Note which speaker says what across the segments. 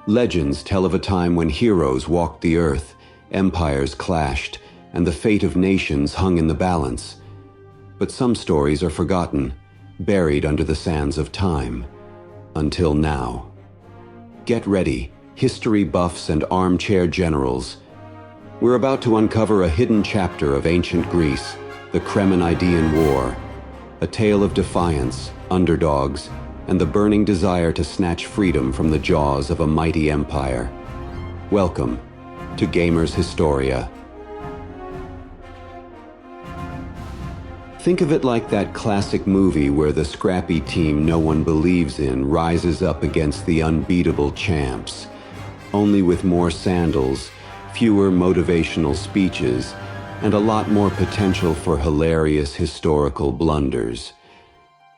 Speaker 1: Legends tell of a time when heroes walked the earth, empires clashed, and the fate of nations hung in the balance. But some stories are forgotten, buried under the sands of time. Until now. Get ready, history buffs and armchair generals. We're about to uncover a hidden chapter of ancient Greece, the Chremonidean War, a tale of defiance, underdogs, and the burning desire to snatch freedom from the jaws of a mighty empire. Welcome to Gamers Historia. Think of it like that classic movie where the scrappy team no one believes in rises up against the unbeatable champs, only with more sandals, fewer motivational speeches, and a lot more potential for hilarious historical blunders.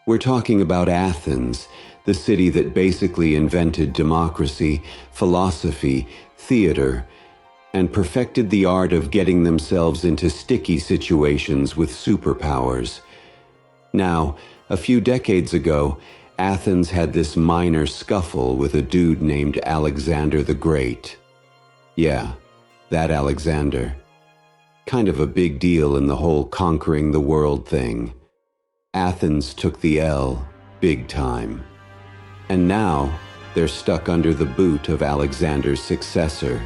Speaker 1: We're talking about Athens, the city that basically invented democracy, philosophy, theater, and perfected the art of getting themselves into sticky situations with superpowers. Now, a few decades ago, Athens had this minor scuffle with a dude named Alexander the Great. Yeah, that Alexander. Kind of a big deal in the whole conquering the world thing. Athens took the L, big time. And now, they're stuck under the boot of Alexander's successor,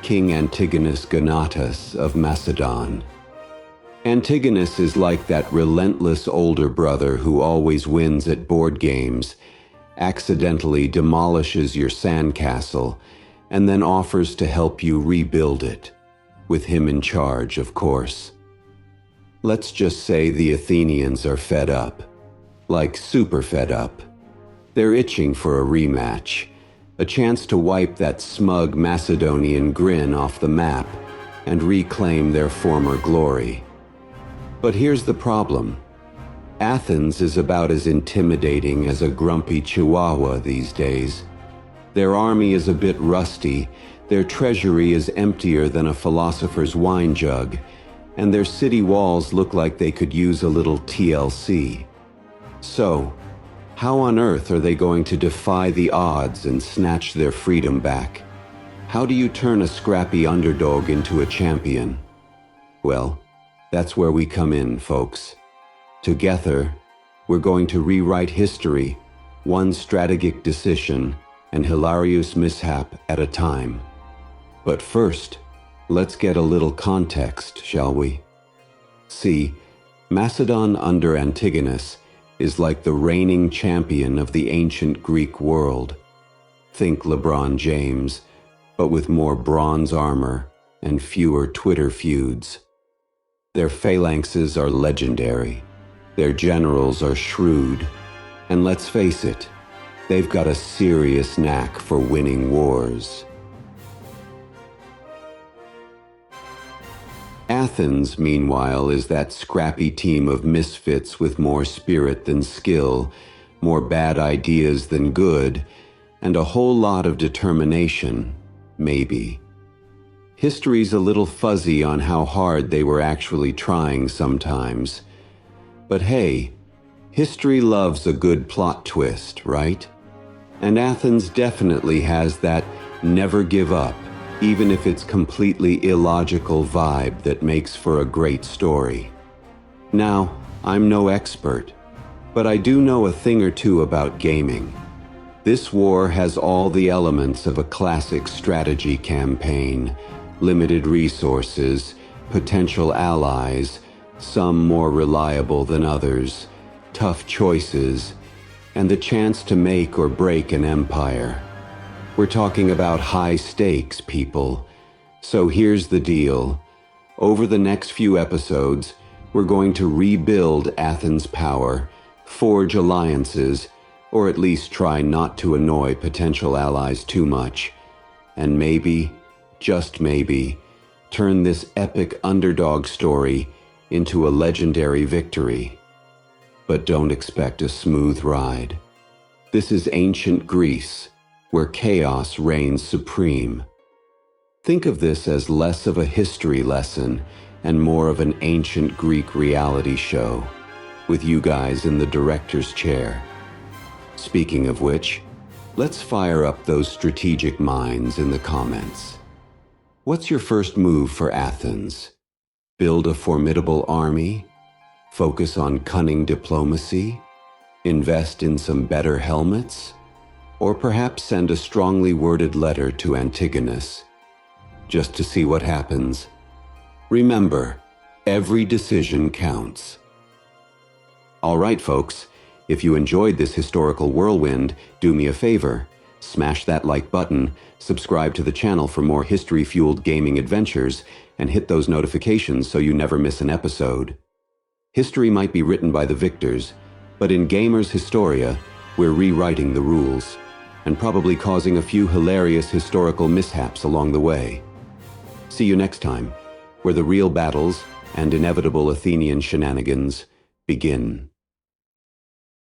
Speaker 1: King Antigonus Gonatas of Macedon. Antigonus is like that relentless older brother who always wins at board games, accidentally demolishes your sandcastle, and then offers to help you rebuild it, with him in charge, of course. Let's just say the Athenians are fed up, like super fed up. They're itching for a rematch, a chance to wipe that smug Macedonian grin off the map and reclaim their former glory. But here's the problem. Athens is about as intimidating as a grumpy chihuahua these days. Their army is a bit rusty, their treasury is emptier than a philosopher's wine jug, and their city walls look like they could use a little TLC. So, how on earth are they going to defy the odds and snatch their freedom back? How do you turn a scrappy underdog into a champion? Well, that's where we come in, folks. Together, we're going to rewrite history, one strategic decision and hilarious mishap at a time. But first, let's get a little context, shall we? See, Macedon under Antigonus is like the reigning champion of the ancient Greek world. Think LeBron James, but with more bronze armor and fewer Twitter feuds. Their phalanxes are legendary, their generals are shrewd, and let's face it, they've got a serious knack for winning wars. Athens, meanwhile, is that scrappy team of misfits with more spirit than skill, more bad ideas than good, and a whole lot of determination, maybe. History's a little fuzzy on how hard they were actually trying sometimes. But hey, history loves a good plot twist, right? And Athens definitely has that never give up, even if it's completely illogical vibe that makes for a great story. Now, I'm no expert, but I do know a thing or two about gaming. This war has all the elements of a classic strategy campaign: limited resources, potential allies, some more reliable than others, tough choices, and the chance to make or break an empire. We're talking about high stakes, people. So here's the deal. Over the next few episodes, we're going to rebuild Athens' power, forge alliances, or at least try not to annoy potential allies too much, and maybe, just maybe, turn this epic underdog story into a legendary victory. But don't expect a smooth ride. This is ancient Greece, where chaos reigns supreme. Think of this as less of a history lesson and more of an ancient Greek reality show, with you guys in the director's chair. Speaking of which, Let's fire up those strategic minds in the comments. What's your first move for Athens? Build a formidable army? Focus on cunning diplomacy? Invest in some better helmets? Or perhaps send a strongly worded letter to Antigonus, just to see what happens? Remember, every decision counts. All right, folks, if you enjoyed this historical whirlwind, do me a favor. Smash that like button, subscribe to the channel for more history-fueled gaming adventures, and hit those notifications so you never miss an episode. History might be written by the victors, but in Gamers Historia, we're rewriting the rules, and probably causing a few hilarious historical mishaps along the way. See you next time, where the real battles and inevitable Athenian shenanigans begin.